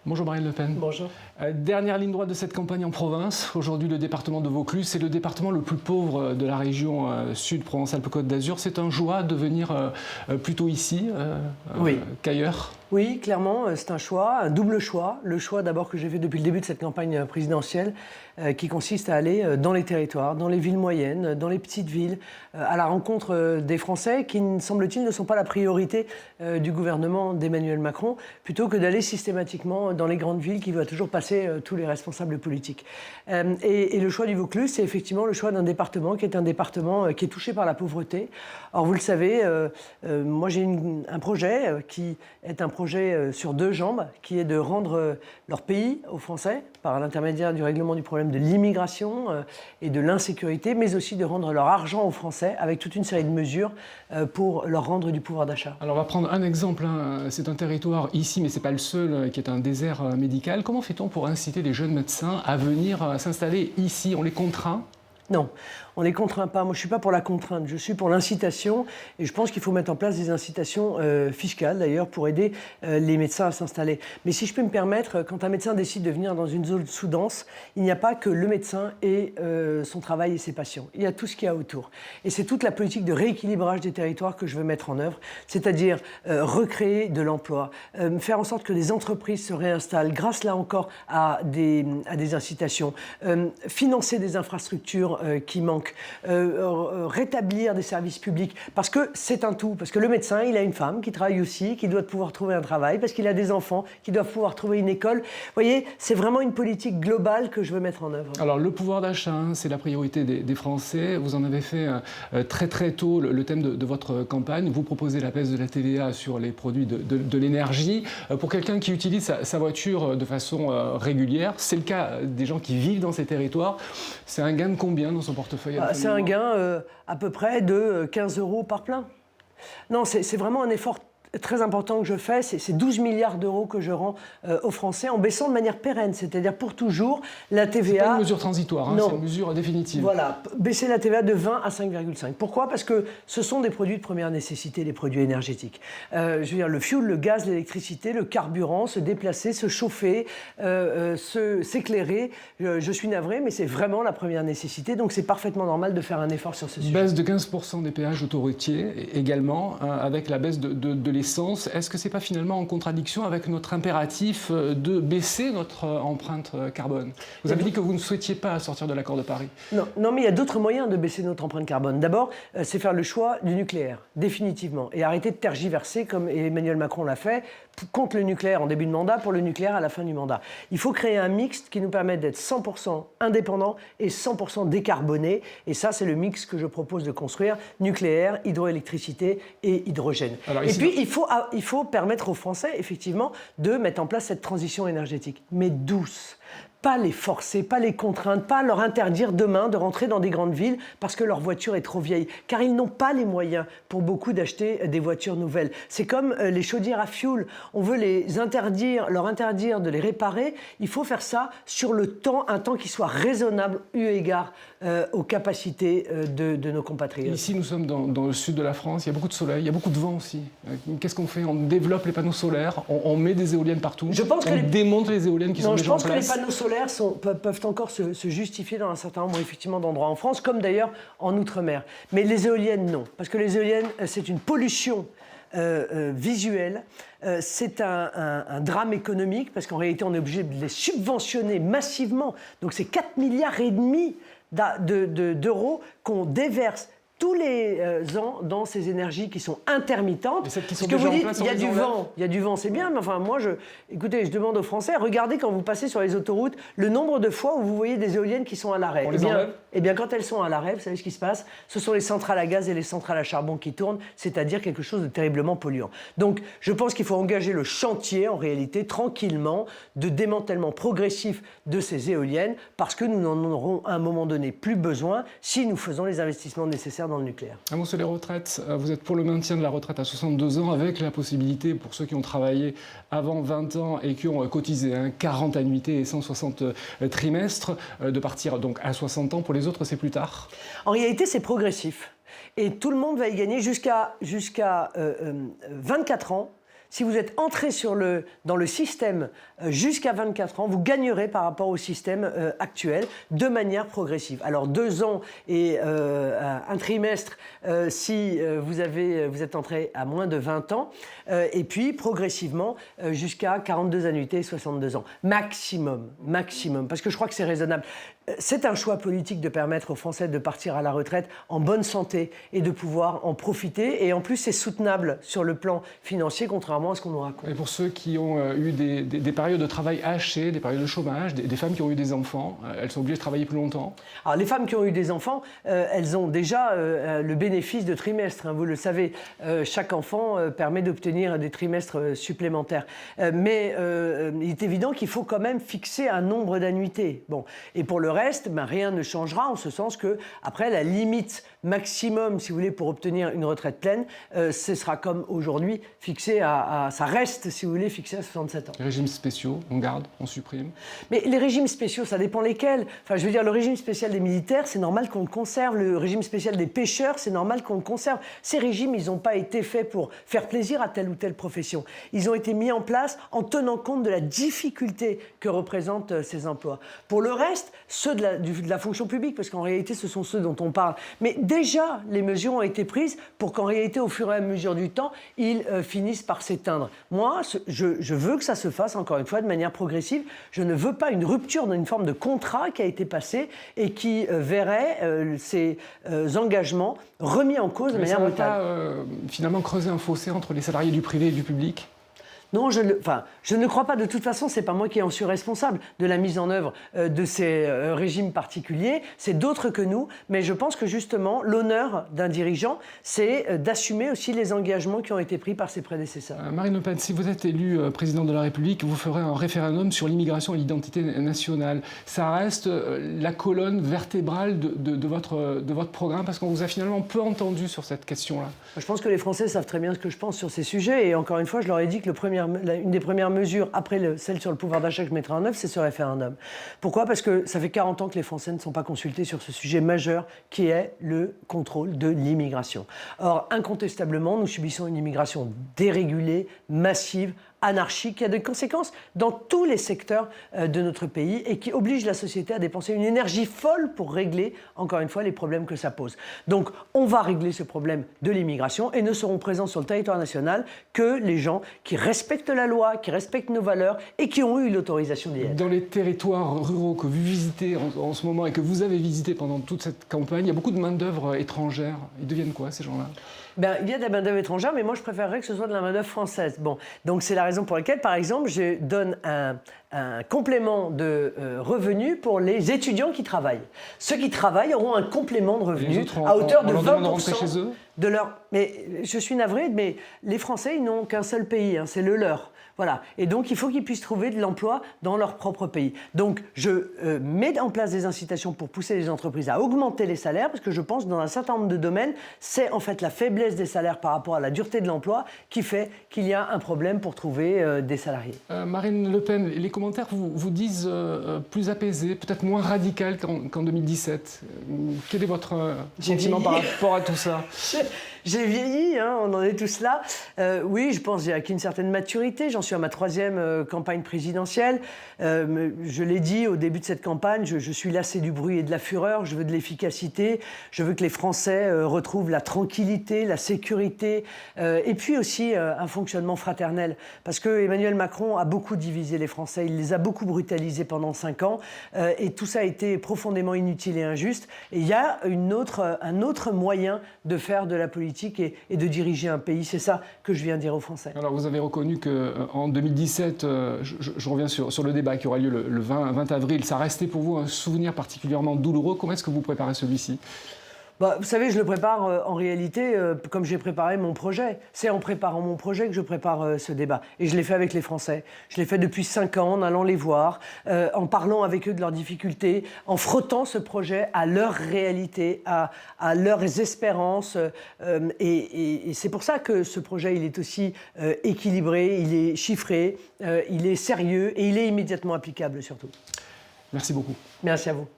Bonjour Marine Le Pen. Bonjour. Dernière ligne droite de cette campagne en province. Aujourd'hui, le département de Vaucluse, c'est le département le plus pauvre de la région sud Provence-Alpes-Côte d'Azur. C'est un choix de venir plutôt ici qu'ailleurs? Oui, clairement, c'est un choix, un double choix. Le choix d'abord que j'ai fait depuis le début de cette campagne présidentielle, qui consiste à aller dans les territoires, dans les villes moyennes, dans les petites villes, à la rencontre des Français qui, semble-t-il, ne sont pas la priorité du gouvernement d'Emmanuel Macron, plutôt que d'aller systématiquement dans les grandes villes qui voient toujours passer tous les responsables politiques. Et le choix du Vaucluse, c'est effectivement le choix d'un département qui est un département qui est touché par la pauvreté. Or, vous le savez, moi j'ai un projet qui est un projet sur deux jambes, qui est de rendre leur pays aux Français par l'intermédiaire du règlement du problème de l'immigration et de l'insécurité, mais aussi de rendre leur argent aux Français avec toute une série de mesures pour leur rendre du pouvoir d'achat. Alors on va prendre un exemple, c'est un territoire ici, mais ce n'est pas le seul, qui est un désert médical. Comment fait-on pour inciter les jeunes médecins à venir s'installer ici? On les contraint? Non, on ne les contraint pas. Moi, je ne suis pas pour la contrainte, je suis pour l'incitation. Et je pense qu'il faut mettre en place des incitations fiscales, d'ailleurs, pour aider les médecins à s'installer. Mais si je peux me permettre, quand un médecin décide de venir dans une zone sous-dense, il n'y a pas que le médecin et son travail et ses patients. Il y a tout ce qu'il y a autour. Et c'est toute la politique de rééquilibrage des territoires que je veux mettre en œuvre, c'est-à-dire recréer de l'emploi, faire en sorte que les entreprises se réinstallent, grâce là encore à des incitations, financer des infrastructures qui manquent, rétablir des services publics, parce que c'est un tout, parce que le médecin, il a une femme qui travaille aussi, qui doit pouvoir trouver un travail, parce qu'il a des enfants qui doivent pouvoir trouver une école. Vous voyez, c'est vraiment une politique globale que je veux mettre en œuvre. Alors le pouvoir d'achat, c'est la priorité des Français. Vous en avez fait très très tôt le thème de votre campagne. Vous proposez la baisse de la TVA sur les produits de l'énergie. Pour quelqu'un qui utilise sa voiture de façon régulière, c'est le cas des gens qui vivent dans ces territoires, c'est un gain de combien dans son portefeuille? C'est un gain à peu près de 15 € par plein. Non, c'est vraiment un effort très important que je fais, c'est 12 milliards d'euros que je rends aux Français en baissant de manière pérenne, c'est-à-dire pour toujours la TVA... C'est pas une mesure transitoire, c'est une mesure définitive. Voilà, baisser la TVA de 20 à 5,5. Pourquoi? Parce que ce sont des produits de première nécessité, les produits énergétiques. Je veux dire, le fioul, le gaz, l'électricité, le carburant, se déplacer, se chauffer, s'éclairer. Je suis navré, mais c'est vraiment la première nécessité, donc c'est parfaitement normal de faire un effort sur ce sujet. Baisse de 15% des péages autoroutiers également, avec la baisse de l'essence. Est-ce que ce n'est pas finalement en contradiction avec notre impératif de baisser notre empreinte carbone? Vous avez dit que vous ne souhaitiez pas sortir de l'accord de Paris. Non, mais il y a d'autres moyens de baisser notre empreinte carbone. D'abord, c'est faire le choix du nucléaire, définitivement, et arrêter de tergiverser, comme Emmanuel Macron l'a fait, contre le nucléaire en début de mandat, pour le nucléaire à la fin du mandat. Il faut créer un mix qui nous permette d'être 100% indépendant et 100% décarboné, et ça, c'est le mix que je propose de construire, nucléaire, hydroélectricité et hydrogène. Et puis, il faut permettre aux Français, effectivement, de mettre en place cette transition énergétique, mais douce. Pas les forcer, pas les contraindre, pas leur interdire demain de rentrer dans des grandes villes parce que leur voiture est trop vieille. Car ils n'ont pas les moyens pour beaucoup d'acheter des voitures nouvelles. C'est comme les chaudières à fioul. On veut leur interdire de les réparer. Il faut faire ça sur le temps, un temps qui soit raisonnable eu égard aux capacités de nos compatriotes. Ici, nous sommes dans le sud de la France. Il y a beaucoup de soleil, il y a beaucoup de vent aussi. Qu'est-ce qu'on fait? On développe les panneaux solaires, on met des éoliennes partout. On démonte les éoliennes qui sont déjà en place. Je pense que les panneaux solaires peuvent encore se justifier dans un certain nombre d'endroits en France, comme d'ailleurs en Outre-mer. Mais les éoliennes, non. Parce que les éoliennes, c'est une pollution visuelle. C'est un drame économique, parce qu'en réalité, on est obligé de les subventionner massivement. Donc c'est 4,5 milliards d'euros qu'on déverse tous les ans dans ces énergies qui sont intermittentes. Parce que vous dites, il y a du vent, c'est bien, mais enfin moi, écoutez, je demande aux Français, regardez quand vous passez sur les autoroutes, le nombre de fois où vous voyez des éoliennes qui sont à l'arrêt. Eh bien, quand elles sont à l'arrêt, vous savez ce qui se passe? Ce sont les centrales à gaz et les centrales à charbon qui tournent, c'est-à-dire quelque chose de terriblement polluant. Donc, je pense qu'il faut engager le chantier, en réalité, tranquillement, de démantèlement progressif de ces éoliennes, parce que nous n'en aurons à un moment donné plus besoin si nous faisons les investissements nécessaires dans le nucléaire. Un mot sur les retraites. Vous êtes pour le maintien de la retraite à 62 ans, avec la possibilité, pour ceux qui ont travaillé avant 20 ans et qui ont cotisé 40 annuités et 160 trimestres, de partir donc à 60 ans. Pour les autres, c'est plus tard. En réalité, c'est progressif. Et tout le monde va y gagner jusqu'à 24 ans. si vous êtes entré dans le système jusqu'à 24 ans, vous gagnerez par rapport au système actuel de manière progressive. Alors 2 ans et un trimestre si vous êtes entré à moins de 20 ans, et puis progressivement jusqu'à 42 annuités et 62 ans. Maximum, parce que je crois que c'est raisonnable. C'est un choix politique de permettre aux Français de partir à la retraite en bonne santé et de pouvoir en profiter. Et en plus, c'est soutenable sur le plan financier, contrairement à ce qu'on nous raconte. Et pour ceux qui ont eu des périodes de travail hachées, des périodes de chômage, des femmes qui ont eu des enfants, elles sont obligées de travailler plus longtemps? Alors, les femmes qui ont eu des enfants, elles ont déjà le bénéfice de trimestres. Hein, vous le savez, chaque enfant permet d'obtenir des trimestres supplémentaires. Mais il est évident qu'il faut quand même fixer un nombre d'annuités. Bon. Et pour le reste, rien ne changera en ce sens que, après, la limite maximum, si vous voulez, pour obtenir une retraite pleine, ce sera comme aujourd'hui fixé ça reste, si vous voulez, fixé à 67 ans. Les régimes spéciaux, on garde, on supprime? Mais les régimes spéciaux, ça dépend lesquels. Enfin, je veux dire, le régime spécial des militaires, c'est normal qu'on le conserve. Le régime spécial des pêcheurs, c'est normal qu'on le conserve. Ces régimes, ils n'ont pas été faits pour faire plaisir à telle ou telle profession. Ils ont été mis en place en tenant compte de la difficulté que représentent ces emplois. Pour le reste, ceux de la fonction publique, parce qu'en réalité, ce sont ceux dont on parle. Mais déjà, les mesures ont été prises pour qu'en réalité, au fur et à mesure du temps, ils finissent par s'éteindre. Moi, je veux que ça se fasse, encore une fois, de manière progressive. Je ne veux pas une rupture d'une forme de contrat qui a été passé et qui verrait ces engagements remis en cause de manière brutale. Ça ne va pas finalement creuser un fossé entre les salariés du privé et du public? Non, je ne crois pas. De toute façon, ce n'est pas moi qui en suis responsable de la mise en œuvre de ces régimes particuliers. C'est d'autres que nous. Mais je pense que justement, l'honneur d'un dirigeant, c'est d'assumer aussi les engagements qui ont été pris par ses prédécesseurs. Marine Le Pen, si vous êtes élue présidente de la République, vous ferez un référendum sur l'immigration et l'identité nationale. Ça reste la colonne vertébrale de votre programme, parce qu'on vous a finalement peu entendu sur cette question-là. Je pense que les Français savent très bien ce que je pense sur ces sujets. Et encore une fois, je leur ai dit que une des premières mesures, après celle sur le pouvoir d'achat que je mettrai en œuvre, c'est ce référendum. Pourquoi ? Parce que ça fait 40 ans que les Français ne sont pas consultés sur ce sujet majeur qui est le contrôle de l'immigration. Or, incontestablement, nous subissons une immigration dérégulée, massive, anarchique, qui a des conséquences dans tous les secteurs de notre pays et qui oblige la société à dépenser une énergie folle pour régler, encore une fois, les problèmes que ça pose. Donc, on va régler ce problème de l'immigration et ne seront présents sur le territoire national que les gens qui respectent la loi, qui respectent nos valeurs et qui ont eu l'autorisation d'y être. Dans les territoires ruraux que vous visitez en ce moment et que vous avez visité pendant toute cette campagne, il y a beaucoup de main-d'œuvre étrangère. Ils deviennent quoi, ces gens-là ? Il y a de la main-d'œuvre étrangère, mais moi je préférerais que ce soit de la main-d'œuvre française. Bon, donc c'est la raison pour laquelle, par exemple, je donne un complément de revenus pour les étudiants qui travaillent. Ceux qui travaillent auront un complément de revenus à hauteur de 20% chez eux de leur... Mais je suis navré, mais les Français, ils n'ont qu'un seul pays, c'est le leur. Voilà. Et donc, il faut qu'ils puissent trouver de l'emploi dans leur propre pays. Donc, je mets en place des incitations pour pousser les entreprises à augmenter les salaires, parce que je pense que dans un certain nombre de domaines, c'est en fait la faiblesse des salaires par rapport à la dureté de l'emploi qui fait qu'il y a un problème pour trouver des salariés. Marine Le Pen, les commentaires vous disent plus apaisés, peut-être moins radical qu'en 2017. Quel est votre sentiment par rapport à tout ça ? J'ai vieilli, on en est tous là. Oui, je pense qu'il y a acquis une certaine maturité. J'en suis à ma 3e campagne présidentielle. Je l'ai dit au début de cette campagne, je suis lassé du bruit et de la fureur. Je veux de l'efficacité. Je veux que les Français retrouvent la tranquillité, la sécurité, et puis aussi un fonctionnement fraternel. Parce que Emmanuel Macron a beaucoup divisé les Français. Il les a beaucoup brutalisés pendant 5 ans. Et tout ça a été profondément inutile et injuste. Et il y a un autre moyen de faire de la politique et de diriger un pays. C'est ça que je viens dire aux Français. Alors, vous avez reconnu qu'en 2017, je reviens sur le débat qui aura lieu le 20 avril, ça restait pour vous un souvenir particulièrement douloureux. Comment est-ce que vous préparez celui-ci ? Vous savez, je le prépare en réalité comme j'ai préparé mon projet. C'est en préparant mon projet que je prépare ce débat. Et je l'ai fait avec les Français. Je l'ai fait depuis 5 ans, en allant les voir, en parlant avec eux de leurs difficultés, en frottant ce projet à leur réalité, à leurs espérances. Et c'est pour ça que ce projet, il est aussi équilibré, il est chiffré, il est sérieux et il est immédiatement applicable surtout. Merci beaucoup. Merci à vous.